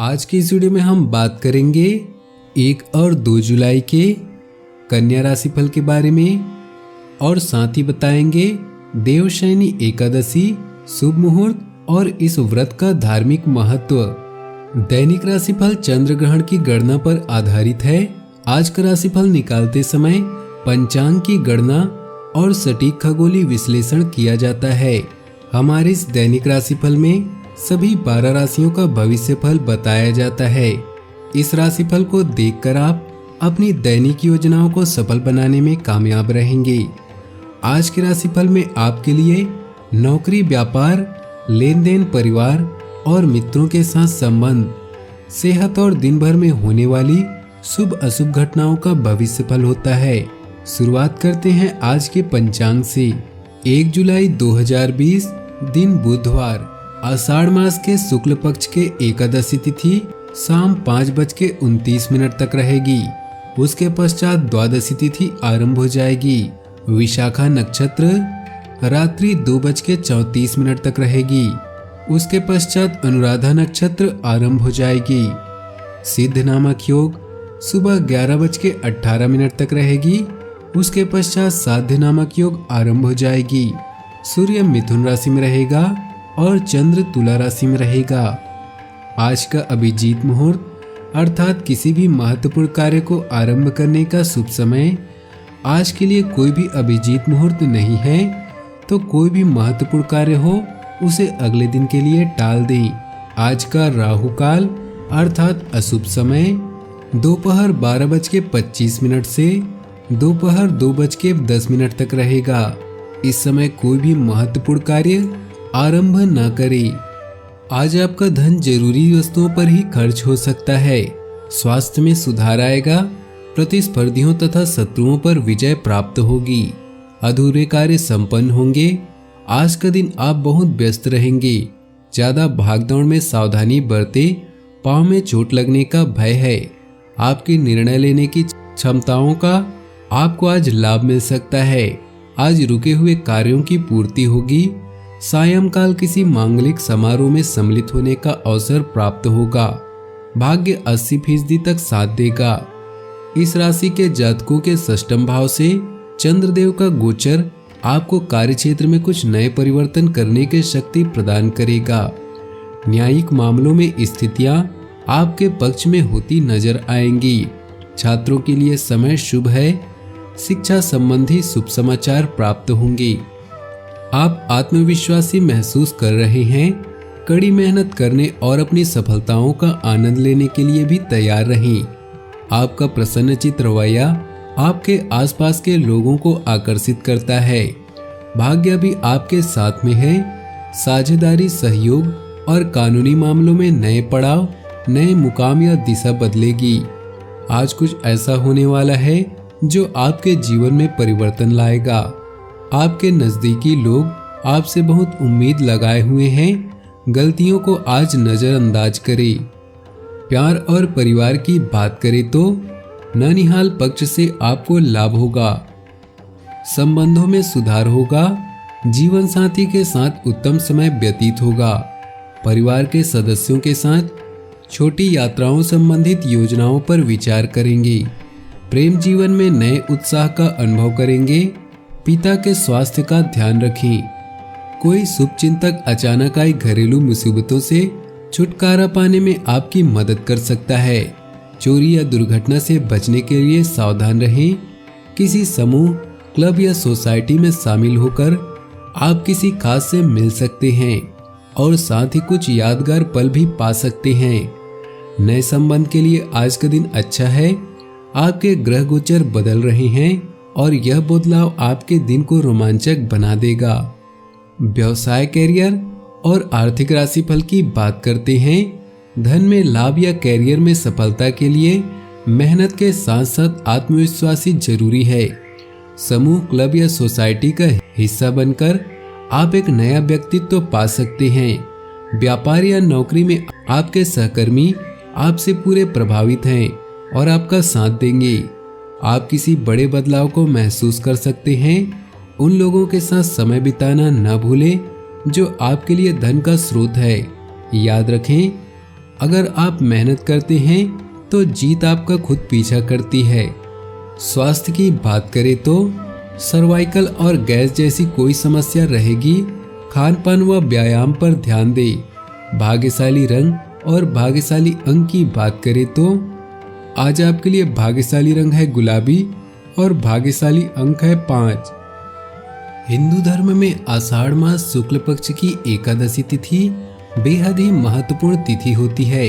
आज की इस वीडियो में हम बात करेंगे 1 और 2 जुलाई के कन्या राशिफल के बारे में और साथ ही बताएंगे देवशयनी एकादशी शुभ मुहूर्त और इस व्रत का धार्मिक महत्व। दैनिक राशिफल चंद्र ग्रहण की गणना पर आधारित है। आज का राशिफल निकालते समय पंचांग की गणना और सटीक खगोलीय विश्लेषण किया जाता है। हमारे इस दैनिक राशिफल में सभी 12 राशियों का भविष्य फल बताया जाता है। इस राशिफल को देखकर आप अपनी दैनिक योजनाओं को सफल बनाने में कामयाब रहेंगे। आज के राशिफल में आपके लिए नौकरी, व्यापार, लेन देन, परिवार और मित्रों के साथ संबंध, सेहत और दिन भर में होने वाली शुभ अशुभ घटनाओं का भविष्य फल होता है। शुरुआत करते हैं आज के पंचांग से। 1 जुलाई 2020 दिन बुधवार, आषाढ़ मास के शुक्ल पक्ष के एकादशी तिथि शाम 5:29 तक रहेगी। उसके पश्चात द्वादशी तिथि आरंभ हो जाएगी। विशाखा नक्षत्र रात्रि 2:34 तक रहेगी। उसके पश्चात अनुराधा नक्षत्र आरंभ हो जाएगी। सिद्ध नामक योग सुबह 11:18 तक रहेगी। उसके पश्चात साध्य नामक योग आरंभ हो जाएगी। सूर्य मिथुन राशि में रहेगा और चंद्र तुला राशि में रहेगा। आज का अभिजीत मुहूर्त अर्थात किसी भी महत्वपूर्ण कार्य को आरंभ करने का शुभ समय। आज के लिए कोई भी अभिजीत मुहूर्त नहीं है, तो कोई भी महत्वपूर्ण कार्य हो उसे अगले दिन के लिए टाल दें। आज का राहु काल अर्थात अशुभ समय दोपहर 12:25 से दोपहर 2:10 तक रहेगा। इस समय कोई भी महत्वपूर्ण कार्य आरंभ न करें। आज आपका धन जरूरी वस्तुओं पर ही खर्च हो सकता है। स्वास्थ्य में सुधार आएगा। प्रतिस्पर्धियों तथा शत्रुओं पर विजय प्राप्त होगी। अधूरे कार्य संपन्न होंगे। आज का दिन आप बहुत व्यस्त रहेंगे। ज्यादा भागदौड़ में सावधानी बरते, पांव में चोट लगने का भय है। आपके निर्णय लेने की क्षमताओं का आपको आज लाभ मिल सकता है। आज रुके हुए कार्यों की पूर्ति होगी। सायंकाल किसी मांगलिक समारोह में सम्मिलित होने का अवसर प्राप्त होगा। भाग्य 80% तक साथ देगा। इस राशि के जातकों के षष्ठम भाव से चंद्रदेव का गोचर आपको कार्यक्षेत्र में कुछ नए परिवर्तन करने की शक्ति प्रदान करेगा। न्यायिक मामलों में स्थितियां आपके पक्ष में होती नजर आएंगी। छात्रों के लिए समय शुभ है। शिक्षा संबंधी शुभ समाचार प्राप्त होंगे। आप आत्मविश्वासी महसूस कर रहे हैं। कड़ी मेहनत करने और अपनी सफलताओं का आनंद लेने के लिए भी तैयार रहें। आपका प्रसन्नचित्त रवैया आपके आसपास के लोगों को आकर्षित करता है। भाग्य भी आपके साथ में है। साझेदारी, सहयोग और कानूनी मामलों में नए पड़ाव, नए मुकाम या दिशा बदलेगी। आज कुछ ऐसा होने वाला है जो आपके जीवन में परिवर्तन लाएगा। आपके नजदीकी लोग आपसे बहुत उम्मीद लगाए हुए हैं। गलतियों को आज नजरअंदाज करें। प्यार और परिवार की बात करें तो ननिहाल पक्ष से आपको लाभ होगा। संबंधों में सुधार होगा। जीवन साथी के साथ उत्तम समय व्यतीत होगा। परिवार के सदस्यों के साथ छोटी यात्राओं संबंधित योजनाओं पर विचार करेंगे। प्रेम जीवन में नए उत्साह का अनुभव करेंगे। पिता के स्वास्थ्य का ध्यान रखें। कोई शुभ चिंतक अचानक आई घरेलू मुसीबतों से छुटकारा पाने में आपकी मदद कर सकता है। चोरी या दुर्घटना से बचने के लिए सावधान रहें। किसी समूह, क्लब या सोसाइटी में शामिल होकर आप किसी खास से मिल सकते हैं और साथ ही कुछ यादगार पल भी पा सकते हैं। नए संबंध के लिए आज का दिन अच्छा है। आपके ग्रह गोचर बदल रहे हैं और यह बदलाव आपके दिन को रोमांचक बना देगा। व्यवसाय, कैरियर और आर्थिक राशिफल की बात करते हैं। धन में लाभ या कैरियर में सफलता के लिए मेहनत के साथ साथ आत्मविश्वासी जरूरी है। समूह, क्लब या सोसाइटी का हिस्सा बनकर आप एक नया व्यक्तित्व पा सकते हैं। व्यापार या नौकरी में आपके सहकर्मी आपसे पूरे प्रभावित हैं और आपका साथ देंगे। आप किसी बड़े बदलाव को महसूस कर सकते हैं। उन लोगों के साथ समय बिताना न भूलें जो आपके लिए धन का स्रोत है। याद रखें, अगर आप मेहनत करते हैं तो जीत आपका खुद पीछा करती है। स्वास्थ्य की बात करें तो सर्वाइकल और गैस जैसी कोई समस्या रहेगी। खान पान व व्यायाम पर ध्यान दें। भाग्यशाली रंग और भाग्यशाली अंक की बात करें तो आज आपके लिए भाग्यशाली रंग है गुलाबी और भाग्यशाली अंक है 5। हिंदू धर्म में आषाढ़ मास शुक्ल पक्ष की एकादशी तिथि बेहद ही महत्वपूर्ण तिथि होती है।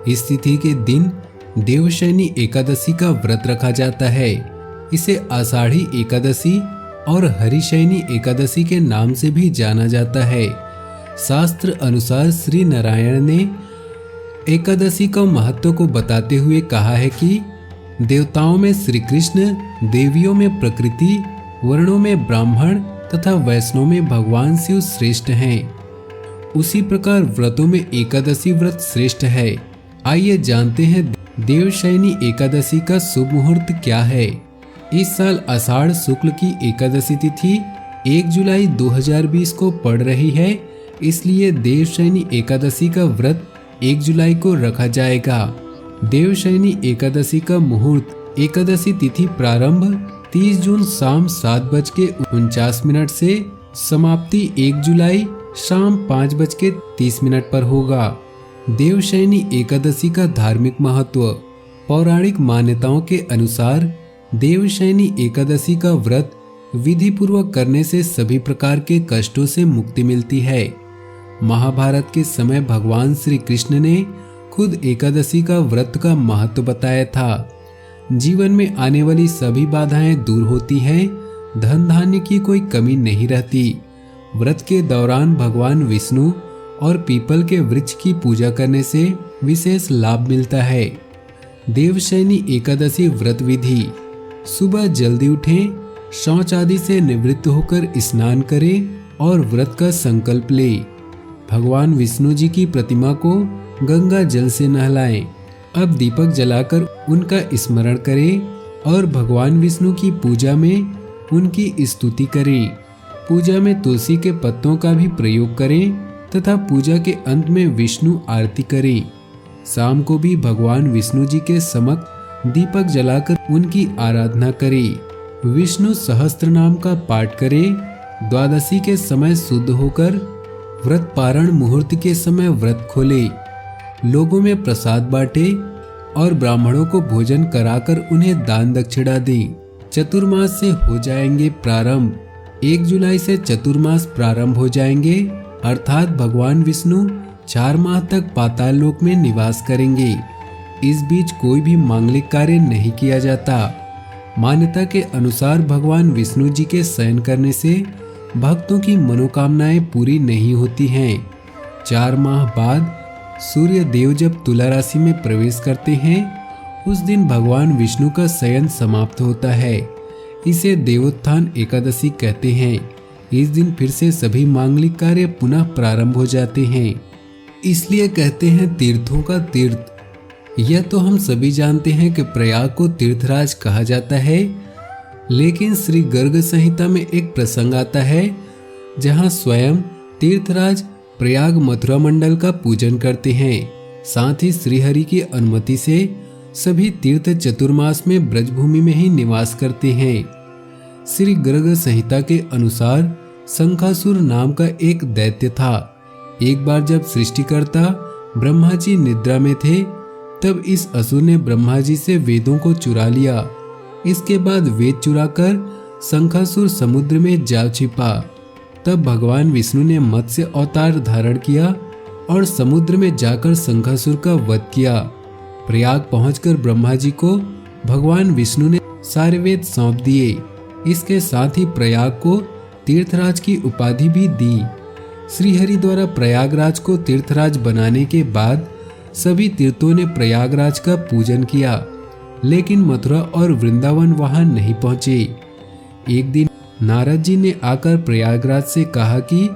इस तिथि के दिन देवशयनी एकादशी का व्रत रखा जाता है। इसे आषाढ़ी एकादशी और हरिशयनी एकादशी के नाम से भी जाना जाता है। शास्त्र अनुसार श्री नारायण ने एकादशी का महत्व को बताते हुए कहा है कि देवताओं में श्री कृष्ण, देवियों में प्रकृति, वर्णों में ब्राह्मण तथा वैष्णव में भगवान शिव श्रेष्ठ हैं। उसी प्रकार व्रतों में एकादशी व्रत श्रेष्ठ है। आइए जानते हैं देवशयनी एकादशी का शुभ मुहूर्त क्या है। इस साल आषाढ़ शुक्ल की एकादशी तिथि 1 जुलाई 2020 को पड़ रही है, इसलिए देवशयनी एकादशी का व्रत 1 जुलाई को रखा जाएगा। देवशयनी एकादशी का मुहूर्त एकादशी तिथि प्रारंभ 30 जून शाम 7:49 से समाप्ति 1 जुलाई शाम 5:30 पर होगा। देवशयनी एकादशी का धार्मिक महत्व। पौराणिक मान्यताओं के अनुसार देवशयनी एकादशी का व्रत विधि पूर्वक करने से सभी प्रकार के कष्टों से मुक्ति मिलती है। महाभारत के समय भगवान श्री कृष्ण ने खुद एकादशी का व्रत का महत्व बताया था। जीवन में आने वाली सभी बाधाएं दूर होती हैं, धन धान्य की कोई कमी नहीं रहती। व्रत के दौरान भगवान विष्णु और पीपल के वृक्ष की पूजा करने से विशेष लाभ मिलता है। देवशयनी एकादशी व्रत विधि। सुबह जल्दी उठें, शौच आदि से निवृत्त होकर स्नान करें और व्रत का संकल्प लें। भगवान विष्णु जी की प्रतिमा को गंगा जल से नहलाएं। अब दीपक जलाकर उनका स्मरण करें और भगवान विष्णु की पूजा में उनकी स्तुति करें। पूजा में तुलसी के पत्तों का भी प्रयोग करें तथा पूजा के अंत में विष्णु आरती करें। शाम को भी भगवान विष्णु जी के समक्ष दीपक जलाकर उनकी आराधना करें। विष्णु सहस्त्र नाम का पाठ करें। द्वादशी के समय शुद्ध होकर व्रत पारण मुहूर्त के समय व्रत खोले। लोगों में प्रसाद बांटे और ब्राह्मणों को भोजन कराकर उन्हें दान दक्षिणा दें। चतुर्मास से हो जाएंगे प्रारंभ। 1 जुलाई से चतुर्मास प्रारंभ हो जाएंगे, अर्थात भगवान विष्णु 4 माह तक पाताल लोक में निवास करेंगे। इस बीच कोई भी मांगलिक कार्य नहीं किया जाता। मान्यता के अनुसार भगवान विष्णु जी के शयन करने से भक्तों की मनोकामनाएं पूरी नहीं होती हैं। 4 माह बाद सूर्य देव जब तुला राशि में प्रवेश करते हैं, उस दिन भगवान विष्णु का शयन समाप्त होता है। इसे देवोत्थान एकादशी कहते हैं। इस दिन फिर से सभी मांगलिक कार्य पुनः प्रारंभ हो जाते हैं, इसलिए कहते हैं तीर्थों का तीर्थ। यह तो हम सभी जानते हैं कि प्रयाग को तीर्थराज कहा जाता है, लेकिन श्री गर्ग संहिता में एक प्रसंग आता है जहां स्वयं तीर्थराज प्रयाग मथुरा मंडल का पूजन करते हैं। साथ ही श्रीहरि की अनुमति से सभी तीर्थ चतुर्मास में ब्रजभूमि में ही निवास करते हैं। श्री गर्ग संहिता के अनुसार शंखासुर नाम का एक दैत्य था। एक बार जब सृष्टिकर्ता ब्रह्मा जी निद्रा में थे, तब इस असुर ने ब्रह्मा जी से वेदों को चुरा लिया। इसके बाद वेद चुराकर शंखासुर समुद्र में जा छिपा। तब भगवान विष्णु ने मत्स्य अवतार धारण किया और समुद्र में जाकर शंखासुर का वध किया। प्रयाग पहुंचकर ब्रह्मा जी को भगवान विष्णु ने सारे वेद सौंप दिए। इसके साथ ही प्रयाग को तीर्थराज की उपाधि भी दी। श्रीहरि द्वारा प्रयागराज को तीर्थराज बनाने के बाद सभी तीर्थों ने प्रयागराज का पूजन किया, लेकिन मथुरा और वृंदावन वहां नहीं पहुंचे। एक दिन नारद जी ने आकर प्रयागराज से कहा कि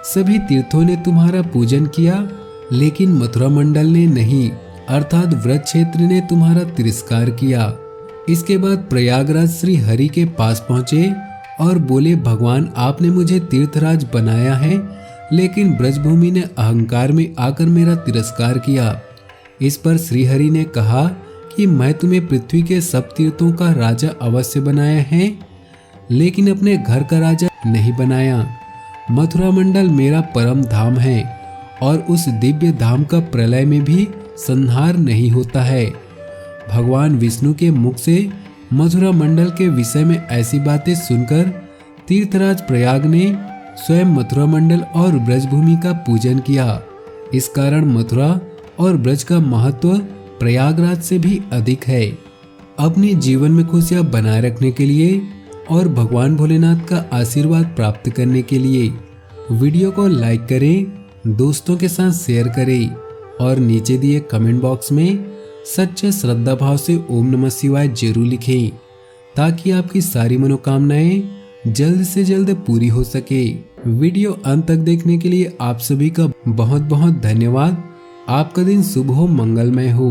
सभी तीर्थों ने तुम्हारा पूजन किया, लेकिन मथुरा मंडल ने नहीं, अर्थात व्रत क्षेत्र ने तुम्हारा तिरस्कार किया। इसके बाद प्रयागराज श्री हरि के पास पहुंचे और बोले, भगवान आपने मुझे तीर्थराज बनाया है, लेकिन ब्रजभूमि ने अहंकार में आकर मेरा तिरस्कार किया। इस पर श्रीहरि ने कहा कि मैं तुम्हें पृथ्वी के सब तीर्थों का राजा अवश्य बनाया है, लेकिन अपने घर का राजा नहीं बनाया। मथुरा मंडल मेरा परम धाम है और उस दिव्य धाम का प्रलय में भी संहार नहीं होता है। भगवान विष्णु के मुख से मथुरा मंडल के विषय में ऐसी बातें सुनकर तीर्थराज प्रयाग ने स्वयं मथुरा मंडल और ब्रजभूमि का पूजन किया। इस कारण मथुरा और ब्रज का महत्व प्रयागराज से भी अधिक है। अपने जीवन में खुशियां बनाए रखने के लिए और भगवान भोलेनाथ का आशीर्वाद प्राप्त करने के लिए वीडियो को लाइक करें, दोस्तों के साथ शेयर करें और नीचे दिए कमेंट बॉक्स में सच्चे श्रद्धा भाव से ओम नमः शिवाय जरूर लिखें, ताकि आपकी सारी मनोकामनाएं जल्द से जल्द पूरी हो सके। वीडियो अंत तक देखने के लिए आप सभी का बहुत बहुत धन्यवाद। आपका दिन शुभ हो, मंगलमय हो।